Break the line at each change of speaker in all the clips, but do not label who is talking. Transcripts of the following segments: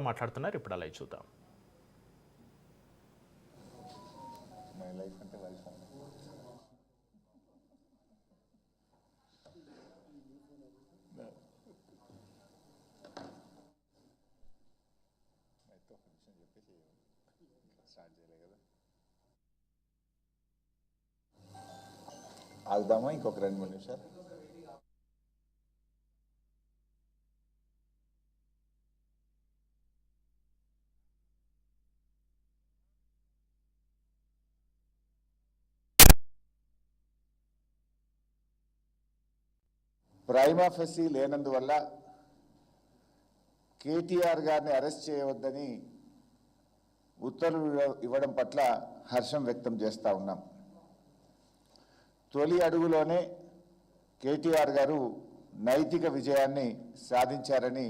మాట్లాడుతున్నారు. ఇప్పుడు అలా చూద్దాం.
ఆగుదామా ఇంకొక 2-3 నిమిషాలు? ప్రైమా ఫెసి లేనందువల్ల కేటీఆర్ గారిని అరెస్ట్ చేయవద్దని ఉత్తర్వులు ఇవ్వడం పట్ల హర్షం వ్యక్తం చేస్తూ ఉన్నాం. తొలి అడుగులోనే కేటీఆర్ గారు నైతిక విజయాన్ని సాధించారని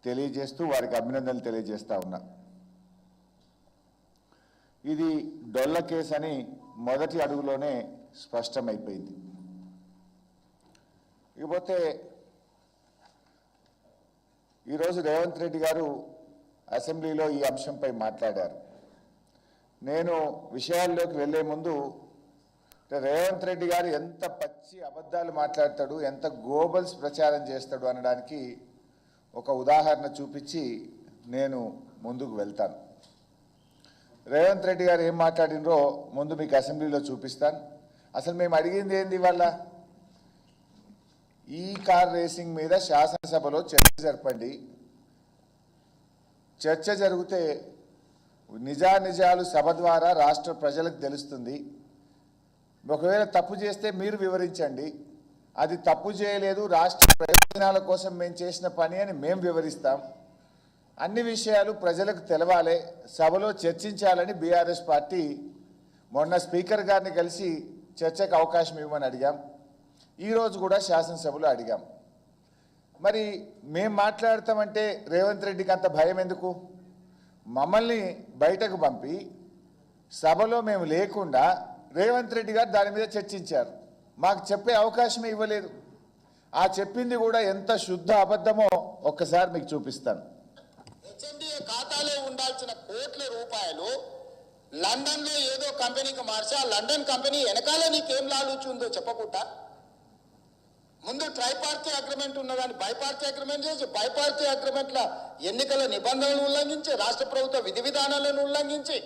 తెలియజేస్తూ వారికి అభినందనలు తెలియజేస్తూ ఉన్నా. ఇది డొల్ల కేసు అని మొదటి అడుగులోనే స్పష్టమైపోయింది. ఇకపోతే ఈరోజు రేవంత్ రెడ్డి గారు అసెంబ్లీలో ఈ అంశంపై మాట్లాడారు. నేను విషయాల్లోకి వెళ్లే ముందు రేవంత్ రెడ్డి గారు ఎంత పచ్చి అబద్ధాలు మాట్లాడతాడు, ఎంత గోబల్స్ ప్రచారం చేస్తాడు అనడానికి ఒక ఉదాహరణ చూపించి నేను ముందుకు వెళ్తాను. రేవంత్ రెడ్డి గారు ఏం మాట్లాడినరో ముందు మీకు అసెంబ్లీలో చూపిస్తాను. అసలు మేము అడిగింది ఏంది? వాళ్ళ ఈ కార్ రేసింగ్ మీద శాసనసభలో చర్చ జరపండి. చర్చ జరిగితే నిజానిజాలు సభ ద్వారా రాష్ట్ర ప్రజలకు తెలుస్తుంది. ఒకవేళ తప్పు చేస్తే మీరు వివరించండి. అది తప్పు చేయలేదు, రాష్ట్ర ప్రయోజనాల కోసం మేము చేసిన పని అని మేము వివరిస్తాం. అన్ని విషయాలు ప్రజలకు తెలవాలి, సభలో చర్చించాలని బీఆర్ఎస్ పార్టీ మొన్న స్పీకర్ గారిని కలిసి చర్చకు అవకాశం ఇవ్వమని అడిగాం. ఈరోజు కూడా శాసనసభలో అడిగాం. మరి మేము మాట్లాడతామంటే రేవంత్ రెడ్డికి అంత భయం ఎందుకు? మమ్మల్ని బయటకు పంపి సభలో మేము లేకుండా రేవంత్ రెడ్డి గారు దాని మీద చర్చించారు. మాకు చెప్పే అవకాశమే ఇవ్వలేదు. ఆ చెప్పింది కూడా ఎంత శుద్ధ అబద్ధమో ఒక్కసారి మీకు చూపిస్తాను.
హెచ్ఎండిఏ ఖాతాలో ఉండాల్సిన కోట్ల రూపాయలు లండన్లో ఏదో కంపెనీకి మార్చి ఆ లండన్ కంపెనీ వెనకాల నీకేం లాలూచుందో చెప్పకుండా ముందు ట్రైపార్టీ అగ్రిమెంట్ ఉన్నదాన్ని బైపార్టీ అగ్రిమెంట్ చేసి బైపార్టీ అగ్రిమెంట్ల ఎన్నికల నిబంధనలను ఉల్లంఘించి రాష్ట్ర ప్రభుత్వ విధి విధానాలను ఉల్లంఘించి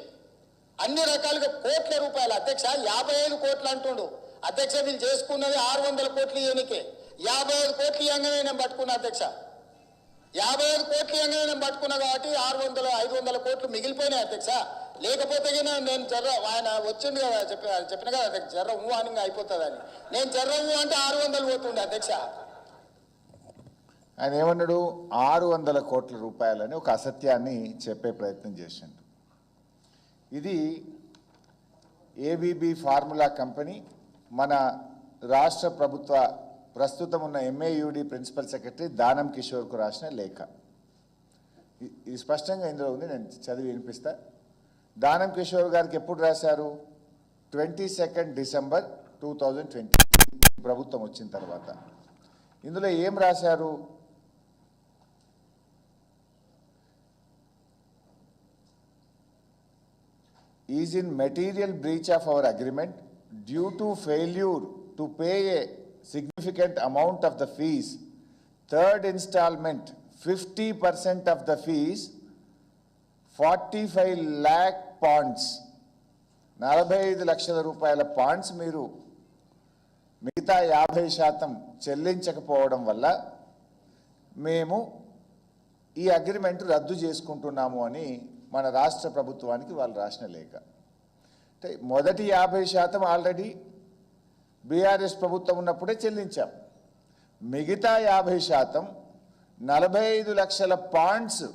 అన్ని రకాలుగా కోట్ల రూపాయలు అధ్యక్ష 55 కోట్లు అంటుండు అధ్యక్ష. వీళ్ళు చేసుకున్నది 600 కోట్లు ఎన్నికే. 55 కోట్లు ఇవ్వగానే నేను పట్టుకున్నా అధ్యక్ష. 55 కోట్లు ఇవ్వగానే నేను పట్టుకున్నా కాబట్టి 500 కోట్లు మిగిలిపోయినాయి అధ్యక్ష. లేకపోతే నేను జర్ర ఆయన వచ్చింది కదా చెప్పిన కదా అధ్యక్ష, జర్ర ఊహానిగా అయిపోతుందని. నేను జర్ర ఊ అంటే 600 పోతుండే అధ్యక్ష.
ఆయన ఏమన్నాడు? 600 కోట్ల రూపాయలని ఒక అసత్యాన్ని చెప్పే ప్రయత్నం చేసిండు. ఇది ఏబీబీ ఫార్ములా కంపెనీ మన రాష్ట్ర ప్రభుత్వ ప్రస్తుతం ఉన్న ఎంఏయుడి ప్రిన్సిపల్ సెక్రటరీ దానం కిషోర్కు రాసిన లేఖ. ఇది స్పష్టంగా ఇందులో ఉంది, నేను చదివి వినిపిస్తా. దానం కిషోర్ గారికి ఎప్పుడు రాశారు? 22 డిసెంబర్ 2020 ప్రభుత్వం వచ్చిన తర్వాత. ఇందులో ఏం రాశారు? is in material breach of our agreement due to failure to pay a significant amount of the fees. Third installment 50% of the fees, 45 lakh ponds, 45 లక్షల రూపాయల పాండ్స్ మీరు మిగతా 50% చెల్లించకపోవడం వల్ల మేము ఈ అగ్రిమెంట్ రద్దు చేసుకుంటున్నాము అని మన రాష్ట్ర ప్రభుత్వానికి వాళ్ళు రాసిన లేఖ. అంటే మొదటి 50% ఆల్రెడీ బీఆర్ఎస్ ప్రభుత్వం ఉన్నప్పుడే చెల్లించాం. మిగతా 50% 45 లక్షల పాండ్స్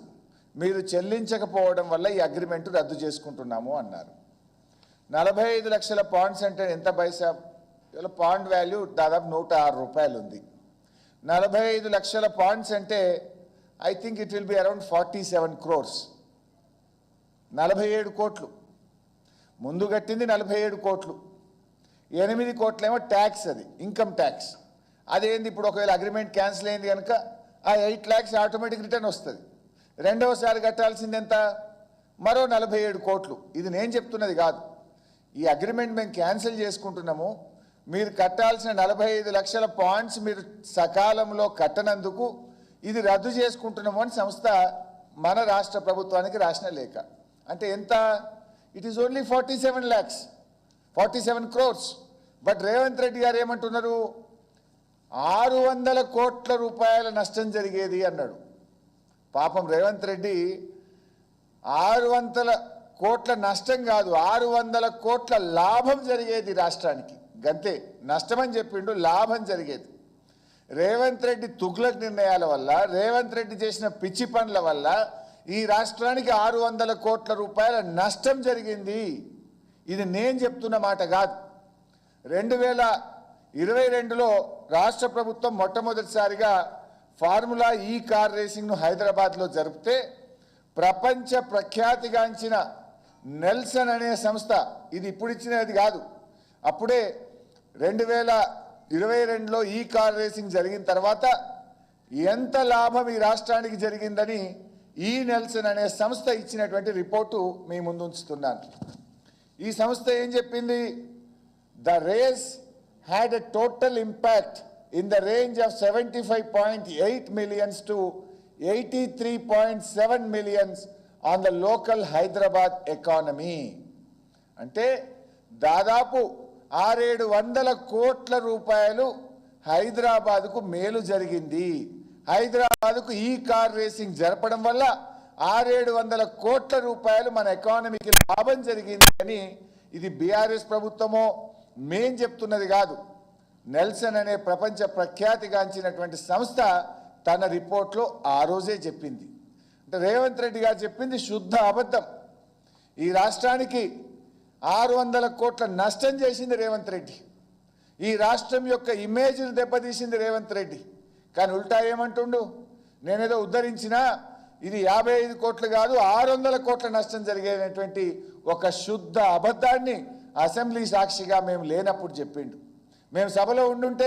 మీరు చెల్లించకపోవడం వల్ల ఈ అగ్రిమెంట్ రద్దు చేసుకుంటున్నాము అన్నారు. 45 లక్షల పాండ్స్ అంటే ఎంత పైసా? ఇలా పాండ్ వాల్యూ దాదాపు 106 రూపాయలు ఉంది. 45 లక్షల పాండ్స్ అంటే I think it will be around 47 crores. 47 కోట్లు ముందు కట్టింది. 47 కోట్లు, 8 కోట్లేమో ట్యాక్స్, అది ఇన్కమ్ ట్యాక్స్. అదేంది ఇప్పుడు ఒకవేళ అగ్రిమెంట్ క్యాన్సిల్ అయింది కనుక ఆ 8 lakhs ఆటోమేటిక్ రిటర్న్ వస్తుంది. రెండవసారి కట్టాల్సింది ఎంత? మరో 47 కోట్లు. ఇది నేను చెప్తున్నది కాదు. ఈ అగ్రిమెంట్ మేము క్యాన్సిల్ చేసుకుంటున్నాము, మీరు కట్టాల్సిన 45 లక్షల పాయింట్స్ మీరు సకాలంలో కట్టనందుకు ఇది రద్దు చేసుకుంటున్నాము అని సంస్థ మన రాష్ట్ర ప్రభుత్వానికి రాసిన లేఖ. అంటే ఎంత? It is only 47 lakhs, 47 crores. But Revanth Reddy గారు ఏమంటున్నారు? 600 కోట్ల రూపాయల నష్టం జరిగేది అన్నాడు. పాపం రేవంత్ రెడ్డి 600 కోట్ల నష్టం కాదు, 600 కోట్ల లాభం జరిగేది రాష్ట్రానికి. గంతే, నష్టమని చెప్పిండు, లాభం జరిగేది. రేవంత్ రెడ్డి తుగ్లక్ నిర్ణయాల వల్ల, రేవంత్ రెడ్డి చేసిన పిచ్చి పనుల వల్ల ఈ రాష్ట్రానికి 600 కోట్ల రూపాయల నష్టం జరిగింది. ఇది నేను చెప్తున్న మాట కాదు. 2022లో రాష్ట్ర ప్రభుత్వం మొట్టమొదటిసారిగా ఫార్ములా ఈ కార్ రేసింగ్ను హైదరాబాద్లో జరిపితే ప్రపంచ ప్రఖ్యాతిగాంచిన నెల్సన్ అనే సంస్థ, ఇది ఇప్పుడు ఇచ్చినది కాదు, అప్పుడే 2022లో ఈ కార్ రేసింగ్ జరిగిన తర్వాత ఎంత లాభం ఈ రాష్ట్రానికి జరిగిందని ఈ నెల్సన్ అనే సంస్థ ఇచ్చినటువంటి రిపోర్టు మీ ముందు ఉంచుతున్నాను. ఈ సంస్థ ఏం చెప్పింది? The race had a total impact in the range of 75.8 millions to 83.7 millions on the local Hyderabad economy. అంటే దాదాపు 600 కోట్ల రూపాయలు హైదరాబాద్కు మేలు జరిగింది. హైదరాబాద్కు ఈ కార్ రేసింగ్ జరపడం వల్ల 600 కోట్ల రూపాయలు మన ఎకానమీకి లాభం జరిగింది అని ఇది బీఆర్ఎస్ ప్రభుత్వమో మేం చెప్తున్నది కాదు. నెల్సన్ అనే ప్రపంచ ప్రఖ్యాతిగాంచినటువంటి సంస్థ తన రిపోర్ట్లో ఆ రోజే చెప్పింది. అంటే రేవంత్ రెడ్డి గారు చెప్పింది శుద్ధ అబద్ధం. ఈ రాష్ట్రానికి 600 కోట్ల నష్టం చేసింది రేవంత్ రెడ్డి. ఈ రాష్ట్రం యొక్క ఇమేజ్ని దెబ్బతీసింది రేవంత్ రెడ్డి. కానీ ఉల్టా ఏమంటుండు? నేనేదో ఉద్ధరించినా, ఇది 55 కోట్లు కాదు 600 కోట్ల నష్టం జరిగేటువంటి ఒక శుద్ధ అబద్ధాన్ని అసెంబ్లీ సాక్షిగా మేము లేనప్పుడు చెప్పిండు. మేము సభలో ఉండుంటే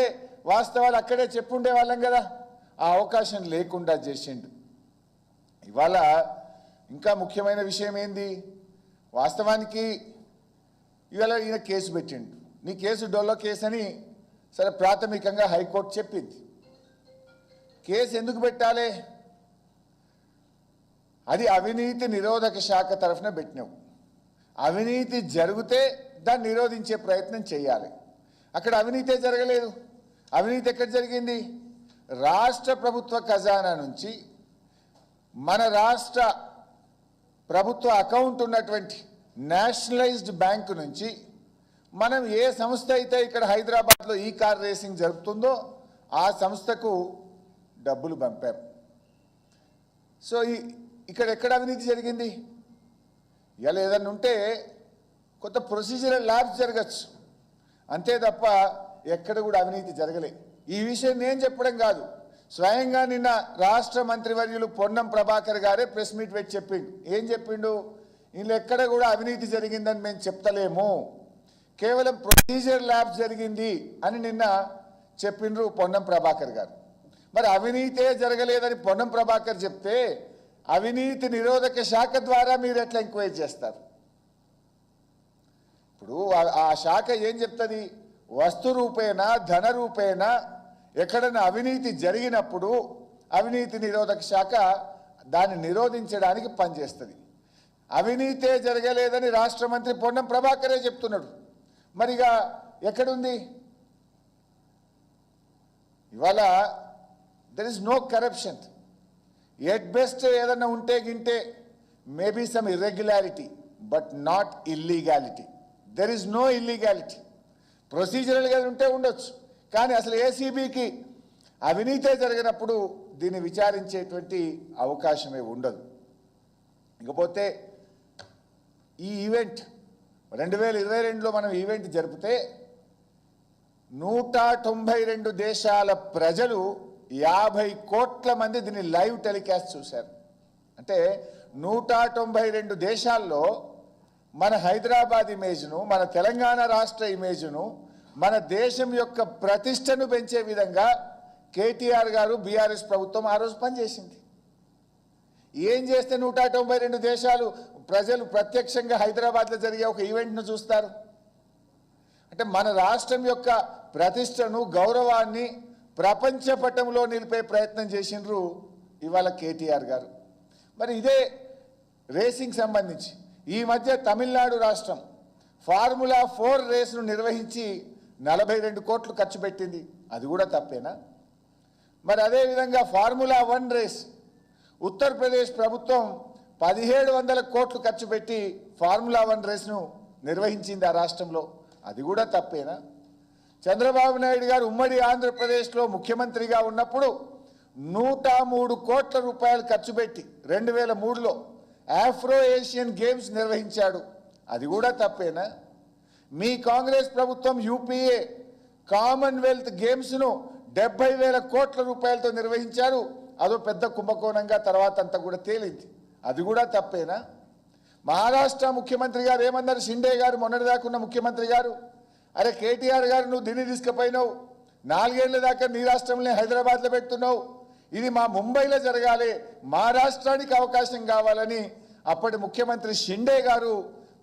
వాస్తవాలు అక్కడే చెప్పుండే వాళ్ళం కదా. ఆ అవకాశం లేకుండా చేసిండు. ఇవాళ ఇంకా ముఖ్యమైన విషయం ఏంది? వాస్తవానికి ఇవాళ ఈయన కేసు పెట్టిండు. నీ కేసు డొల్లో కేసు అని సరే ప్రాథమికంగా హైకోర్టు చెప్పింది. కేసు ఎందుకు పెట్టాలి? అది అవినీతి నిరోధక శాఖ తరఫున పెట్టినావు. అవినీతి జరిగితే దాన్ని నిరోధించే ప్రయత్నం చేయాలి. అక్కడ అవినీతే జరగలేదు. అవినీతి ఎక్కడ జరిగింది? రాష్ట్ర ప్రభుత్వ ఖజానా నుంచి మన రాష్ట్ర ప్రభుత్వ అకౌంట్ ఉన్నటువంటి నేషనలైజ్డ్ బ్యాంకు నుంచి మనం ఏ సంస్థ అయితే ఇక్కడ హైదరాబాద్లో ఈ కార్ రేసింగ్ జరుపుతుందో ఆ సంస్థకు డబ్బులు పంపాం. సో ఇక్కడ ఎక్కడ అవినీతి జరిగింది? ఇలా ఏదన్నా ఉంటే కొంత ప్రొసీజరల్ ల్యాబ్స్ జరగచ్చు, అంతే తప్ప ఎక్కడ కూడా అవినీతి జరగలే. ఈ విషయం నేను చెప్పడం కాదు, స్వయంగా నిన్న రాష్ట్ర మంత్రివర్యులు పొన్నం ప్రభాకర్ గారే ప్రెస్ మీట్ పెట్టి చెప్పిండు. ఏం చెప్పిండు? వీళ్ళు ఎక్కడ కూడా అవినీతి జరిగిందని మేము చెప్తలేము, కేవలం ప్రొసీజర్ ల్యాబ్స్ జరిగింది అని నిన్న చెప్పిండ్రు పొన్నం ప్రభాకర్ గారు. మరి అవినీతే జరగలేదని పొన్నం ప్రభాకర్ చెప్తే అవినీతి నిరోధక శాఖ ద్వారా మీరు ఎట్లా ఎంక్వైరీ చేస్తారు? ఇప్పుడు ఆ శాఖ ఏం చెప్తుంది? వస్తు రూపేణ ధన రూపేణ ఎక్కడైనా అవినీతి జరిగినప్పుడు అవినీతి నిరోధక శాఖ దాన్ని నిరోధించడానికి పనిచేస్తుంది. అవినీతే జరగలేదని రాష్ట్ర మంత్రి పొన్నం ప్రభాకరే చెప్తున్నాడు. మరిగా ఎక్కడుంది? ఇవాళ there is no corruption. At best ఏదన్నా ఉంటే గింటే maybe some irregularity but not illegality. There is no illegality. ప్రొసీజరల్గా ఉంటే ఉండొచ్చు, కానీ అసలు ఏసీబీకి అవినీతే జరిగినప్పుడు దీన్ని విచారించేటువంటి అవకాశమే ఉండదు. ఇకపోతే ఈ ఈవెంట్ 2022లో మనం ఈవెంట్ జరిపితే 192 దేశాల ప్రజలు 50 కోట్ల మంది దీన్ని లైవ్ టెలికాస్ట్ చూశారు. అంటే 192 దేశాల్లో మన హైదరాబాద్ ఇమేజ్ను, మన తెలంగాణ రాష్ట్ర ఇమేజ్ను, మన దేశం యొక్క ప్రతిష్టను పెంచే విధంగా కేటీఆర్ గారు బీఆర్ఎస్ ప్రభుత్వం ఆ రోజు పనిచేసింది. ఏం చేస్తే 192 దేశాలు ప్రజలు ప్రత్యక్షంగా హైదరాబాద్లో జరిగే ఒక ఈవెంట్ను చూస్తారు? అంటే మన రాష్ట్రం యొక్క ప్రతిష్టను గౌరవాన్ని ప్రపంచ పటంలో నిలిపే ప్రయత్నం చేసిండ్రు ఇవాళ కేటీఆర్ గారు. మరి ఇదే రేసింగ్ సంబంధించి ఈ మధ్య తమిళనాడు రాష్ట్రం ఫార్ములా 4 రేసును నిర్వహించి 42 కోట్లు ఖర్చు పెట్టింది. అది కూడా తప్పేనా? మరి అదేవిధంగా ఫార్ములా 1 రేస్ ఉత్తరప్రదేశ్ ప్రభుత్వం 1700 కోట్లు ఖర్చు పెట్టి ఫార్ములా 1 రేస్ను నిర్వహించింది ఆ రాష్ట్రంలో. అది కూడా తప్పేనా? చంద్రబాబు నాయుడు గారు ఉమ్మడి ఆంధ్రప్రదేశ్లో ముఖ్యమంత్రిగా ఉన్నప్పుడు 103 కోట్ల రూపాయలు ఖర్చు పెట్టి 2003లో ఆఫ్రో ఏషియన్ గేమ్స్ నిర్వహించాడు. అది కూడా తప్పేనా? మీ కాంగ్రెస్ ప్రభుత్వం యూపీఏ కామన్వెల్త్ గేమ్స్ను 70,000 కోట్ల రూపాయలతో నిర్వహించారు. అదో పెద్ద కుంభకోణంగా తర్వాత అంతా కూడా తేలింది. అది కూడా తప్పేనా? మహారాష్ట్ర ముఖ్యమంత్రి గారు ఏమన్నారు? షిండే గారు మొన్నటిదాకున్న ముఖ్యమంత్రి గారు, అరే కేటీఆర్ గారు నువ్వు ఢిల్లీ తీసుకుపోయినావు, 4 ఏళ్ల దాకా నీ రాష్ట్రంలో హైదరాబాద్లో పెడుతున్నావు, ఇది మా ముంబైలో జరగాలి, మా రాష్ట్రానికి అవకాశం కావాలని అప్పటి ముఖ్యమంత్రి షిండే గారు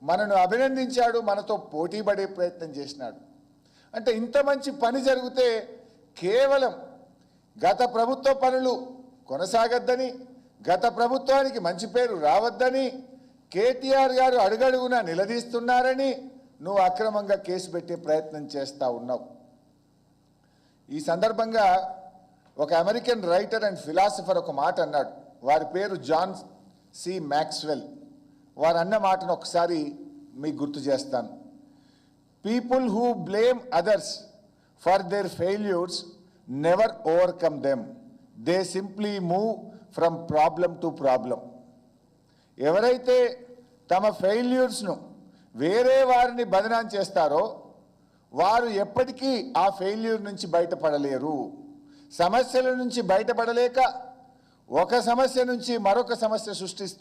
మనను అభినందించాడు, మనతో పోటీ పడే ప్రయత్నం చేసినాడు. అంటే ఇంత మంచి పని జరిగితే కేవలం గత ప్రభుత్వ పనులు కొనసాగద్దని, గత ప్రభుత్వానికి మంచి పేరు రావద్దని కేటీఆర్ గారు అడుగడుగునా నిలదీస్తున్నారని నువ్వు అక్రమంగా కేసు పెట్టే ప్రయత్నం చేస్తూ ఉన్నావు. ఈ సందర్భంగా ఒక అమెరికన్ రైటర్ అండ్ ఫిలాసఫర్ ఒక మాట అన్నాడు. వారి పేరు జాన్ సి మ్యాక్స్వెల్. వారు అన్న మాటను ఒకసారి మీకు గుర్తు చేస్తాను. People who blame others for their failures never overcome them, they simply move from problem to problem. ఎవరైతే తమ ఫెయిల్యూర్స్ను వేరే వారిని బదనాం చేస్తారో వారు ఎప్పటికీ ఆ ఫెయిల్యూర్ నుంచి బయటపడలేరు. సమస్యల నుంచి బయటపడలేక ఒక సమస్య నుంచి మరొక సమస్య సృష్టిస్తూ